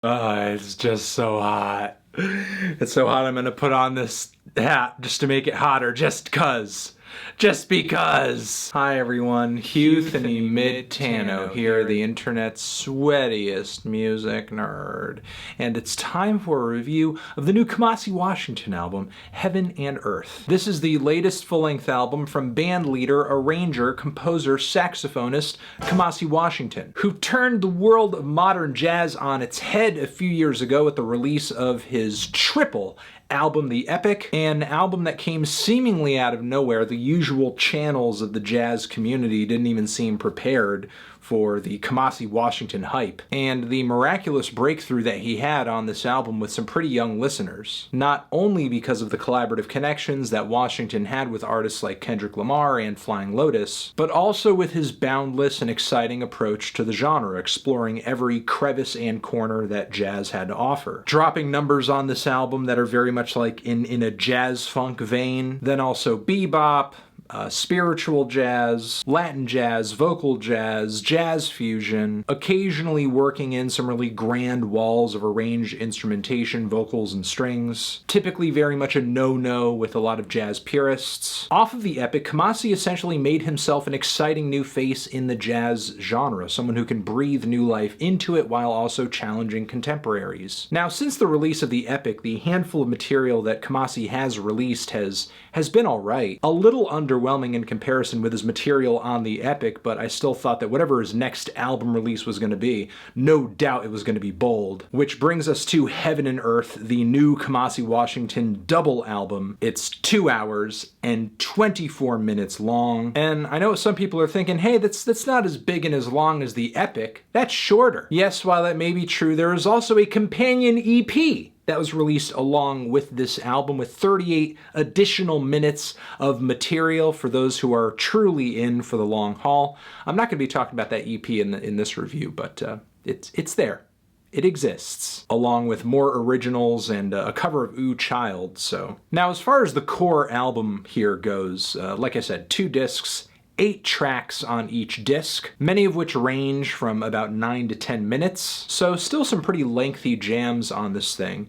It's just so hot. It's so hot I'm gonna put on this hat just to make it hotter, just cuz. Just because. Hi everyone, Huthany Mid-Tano here, the internet's sweatiest music nerd. And it's time for a review of the new Kamasi Washington album, Heaven and Earth. This is the latest full-length album from band leader, arranger, composer, saxophonist Kamasi Washington, who turned the world of modern jazz on its head a few years ago with the release of his triple album, The Epic, an album that came seemingly out of nowhere. The usual channels of the jazz community didn't even seem prepared for the Kamasi Washington hype, and the miraculous breakthrough that he had on this album with some pretty young listeners, not only because of the collaborative connections that Washington had with artists like Kendrick Lamar and Flying Lotus, but also with his boundless and exciting approach to the genre, exploring every crevice and corner that jazz had to offer. Dropping numbers on this album that are very much like in a jazz funk vein, then also bebop, spiritual jazz, Latin jazz, vocal jazz, jazz fusion, occasionally working in some really grand walls of arranged instrumentation, vocals, and strings. Typically very much a no-no with a lot of jazz purists. Off of The Epic, Kamasi essentially made himself an exciting new face in the jazz genre, someone who can breathe new life into it while also challenging contemporaries. Now, since the release of The Epic, the handful of material that Kamasi has released has been alright. A little underwhelming in comparison with his material on The Epic, but I still thought that whatever his next album release was going to be, no doubt it was going to be bold. Which brings us to Heaven and Earth, the new Kamasi Washington double album. It's 2 hours and 24 minutes long, and I know some people are thinking, hey, that's not as big and as long as The Epic. That's shorter. Yes, while that may be true, there is also a companion EP that was released along with this album with 38 additional minutes of material for those who are truly in for the long haul. I'm not going to be talking about that EP in this review, but it's there. It exists, along with more originals and a cover of Ooh Child. So now, as far as the core album here goes, like I said, 2 discs, 8 tracks on each disc, many of which range from about 9 to 10 minutes, so still some pretty lengthy jams on this thing.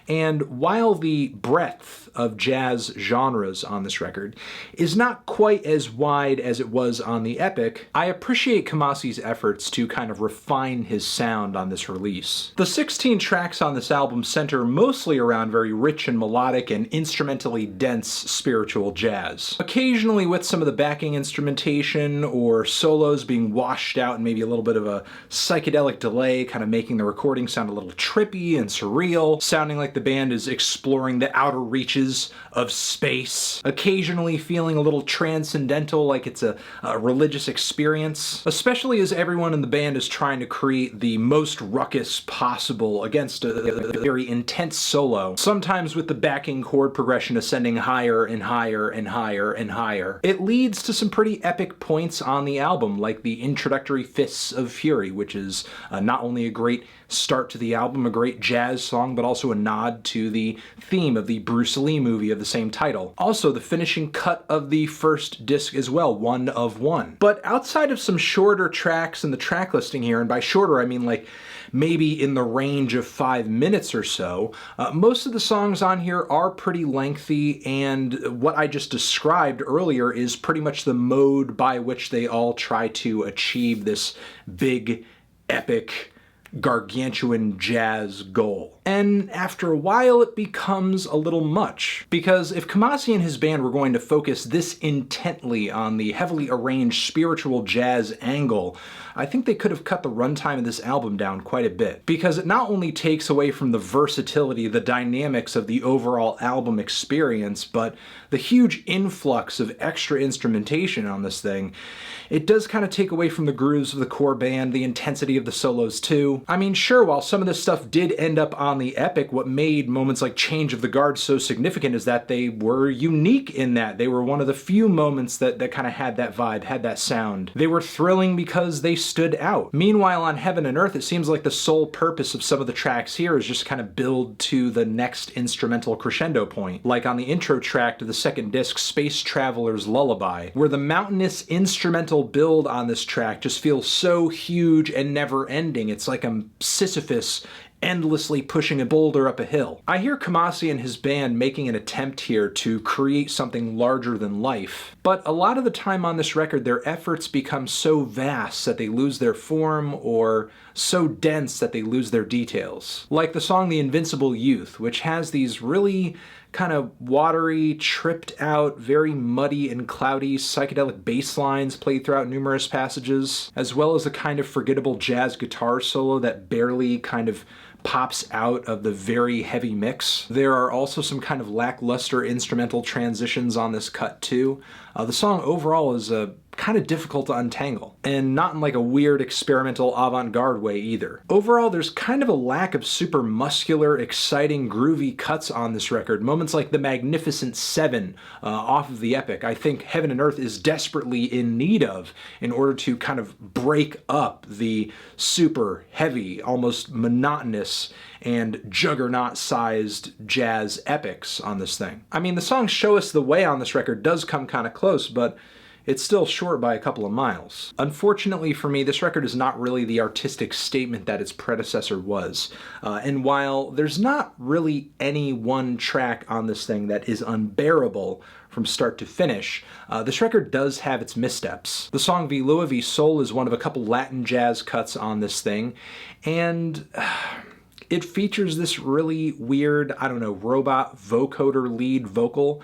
And while the breadth of jazz genres on this record is not quite as wide as it was on The Epic, I appreciate Kamasi's efforts to kind of refine his sound on this release. The 16 tracks on this album center mostly around very rich and melodic and instrumentally dense spiritual jazz, occasionally with some of the backing instrumentation or solos being washed out and maybe a little bit of a psychedelic delay, kind of making the recording sound a little trippy and surreal, sounding like the band is exploring the outer reaches of space, occasionally feeling a little transcendental, like it's a religious experience, especially as everyone in the band is trying to create the most ruckus possible against a very intense solo, sometimes with the backing chord progression ascending higher and higher and higher and higher. It leads to some pretty epic points on the album, like the introductory Fists of Fury, which is not only a great start to the album, a great jazz song, but also a nod to the theme of the Bruce Lee movie of the same title. Also, the finishing cut of the first disc as well, One of One. But outside of some shorter tracks in the track listing here, and by shorter I mean like maybe in the range of 5 minutes or so, most of the songs on here are pretty lengthy, and what I just described earlier is pretty much the mode by which they all try to achieve this big, epic, gargantuan jazz goal. And after a while it becomes a little much, because if Kamasi and his band were going to focus this intently on the heavily arranged spiritual jazz angle, I think they could have cut the runtime of this album down quite a bit, because it not only takes away from the versatility, the dynamics of the overall album experience, but the huge influx of extra instrumentation on this thing, it does kind of take away from the grooves of the core band, the intensity of the solos too. I mean, sure, while some of this stuff did end up on The Epic, what made moments like Change of the Guard so significant is that they were unique in that they were one of the few moments that kind of had that vibe, had that sound. They were thrilling because they stood out. Meanwhile, on Heaven and Earth, it seems like the sole purpose of some of the tracks here is just kind of build to the next instrumental crescendo point, like on the intro track to the second disc, Space Traveler's Lullaby, where the mountainous instrumental build on this track just feels so huge and never ending. It's like a Sisyphus endlessly pushing a boulder up a hill. I hear Kamasi and his band making an attempt here to create something larger than life, but a lot of the time on this record their efforts become so vast that they lose their form, or so dense that they lose their details. Like the song The Invincible Youth, which has these really kind of watery, tripped out, very muddy and cloudy psychedelic bass lines played throughout numerous passages, as well as a kind of forgettable jazz guitar solo that barely kind of pops out of the very heavy mix. There are also some kind of lackluster instrumental transitions on this cut too. The song overall is kind of difficult to untangle, and not in like a weird experimental avant-garde way either. Overall, there's kind of a lack of super muscular, exciting, groovy cuts on this record. Moments like the Magnificent Seven off of the epic, I think Heaven and Earth is desperately in need of in order to kind of break up the super heavy, almost monotonous and juggernaut-sized jazz epics on this thing. I mean, the song Show Us the Way on this record does come kind of close, but it's still short by a couple of miles. Unfortunately for me, this record is not really the artistic statement that its predecessor was. And while there's not really any one track on this thing that is unbearable from start to finish, this record does have its missteps. The song Vi Lua Vi Sol is one of a couple Latin jazz cuts on this thing, and it features this really weird, I don't know, robot vocoder lead vocal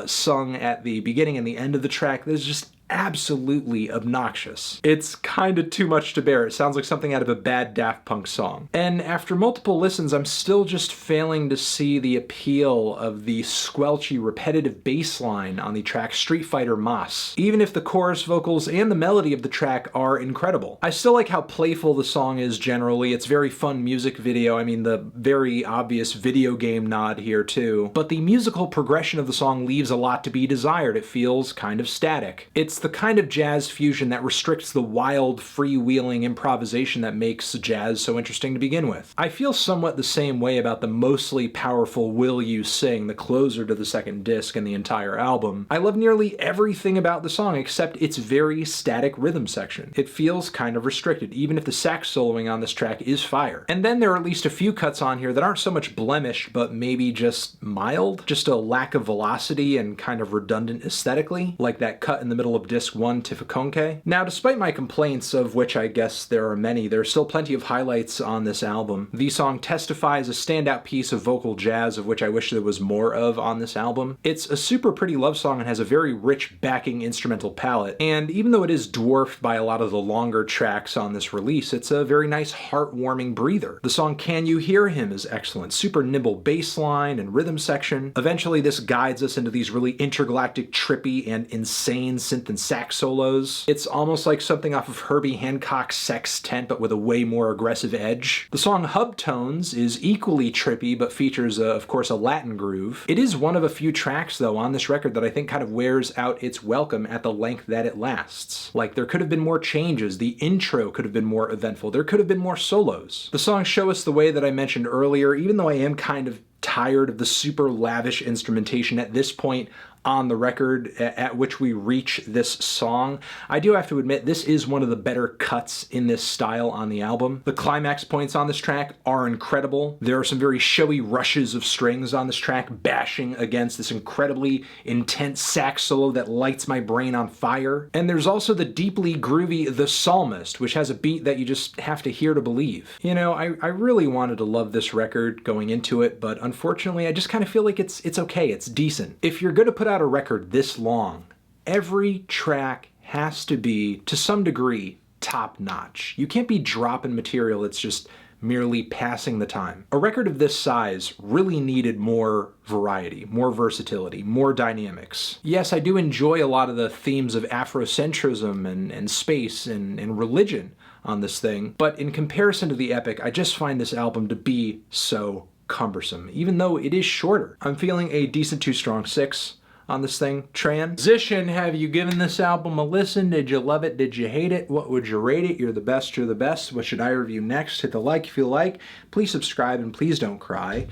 sung at the beginning and the end of the track that is just absolutely obnoxious. It's kind of too much to bear. It sounds like something out of a bad Daft Punk song. And after multiple listens, I'm still just failing to see the appeal of the squelchy, repetitive bass line on the track Street Fighter Mas, even if the chorus vocals and the melody of the track are incredible. I still like how playful the song is generally. It's very fun music video. I mean, the very obvious video game nod here too. But the musical progression of the song leaves a lot to be desired. It feels kind of static. It's the kind of jazz fusion that restricts the wild, freewheeling improvisation that makes jazz so interesting to begin with. I feel somewhat the same way about the mostly powerful Will You Sing, the closer to the second disc and the entire album. I love nearly everything about the song except its very static rhythm section. It feels kind of restricted, even if the sax soloing on this track is fire. And then there are at least a few cuts on here that aren't so much blemished, but maybe just mild, just a lack of velocity and kind of redundant aesthetically, like that cut in the middle of Disc 1, Tifakonke. Now, despite my complaints, of which I guess there are many, there are still plenty of highlights on this album. The song Testify is a standout piece of vocal jazz, of which I wish there was more of on this album. It's a super pretty love song and has a very rich backing instrumental palette, and even though it is dwarfed by a lot of the longer tracks on this release, it's a very nice heartwarming breather. The song Can You Hear Him is excellent. Super nimble bass line and rhythm section. Eventually this guides us into these really intergalactic, trippy, and insane synth and sax solos. It's almost like something off of Herbie Hancock's Sextet, but with a way more aggressive edge. The song Hub Tones is equally trippy, but features, of course, a Latin groove. It is one of a few tracks, though, on this record that I think kind of wears out its welcome at the length that it lasts. Like, there could have been more changes, the intro could have been more eventful, there could have been more solos. The song Show Us the Way that I mentioned earlier, even though I am kind of tired of the super lavish instrumentation at this point on the record at which we reach this song, I do have to admit this is one of the better cuts in this style on the album. The climax points on this track are incredible. There are some very showy rushes of strings on this track bashing against this incredibly intense sax solo that lights my brain on fire. And there's also the deeply groovy The Psalmist, which has a beat that you just have to hear to believe. You know, I really wanted to love this record going into it, but unfortunately I just kind of feel like it's okay, it's decent. If you're going to put out a record this long, every track has to be, to some degree, top-notch. You can't be dropping material that's just merely passing the time. A record of this size really needed more variety, more versatility, more dynamics. Yes, I do enjoy a lot of the themes of Afrocentrism and space and religion on this thing, but in comparison to the epic, I just find this album to be so cumbersome, even though it is shorter. I'm feeling a decent 2 strong 6 on this thing. Transition, have you given this album a listen? Did you love it? Did you hate it? What would you rate it? You're the best, you're the best. What should I review next? Hit the like if you like. Please subscribe and please don't cry.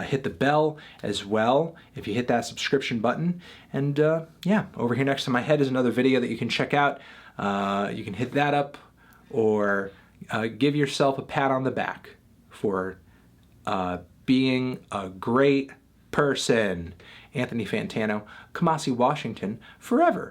Hit the bell as well if you hit that subscription button. And yeah, over here next to my head is another video that you can check out. You can hit that up or give yourself a pat on the back for being a great person. Anthony Fantano, Kamasi, Washington, forever.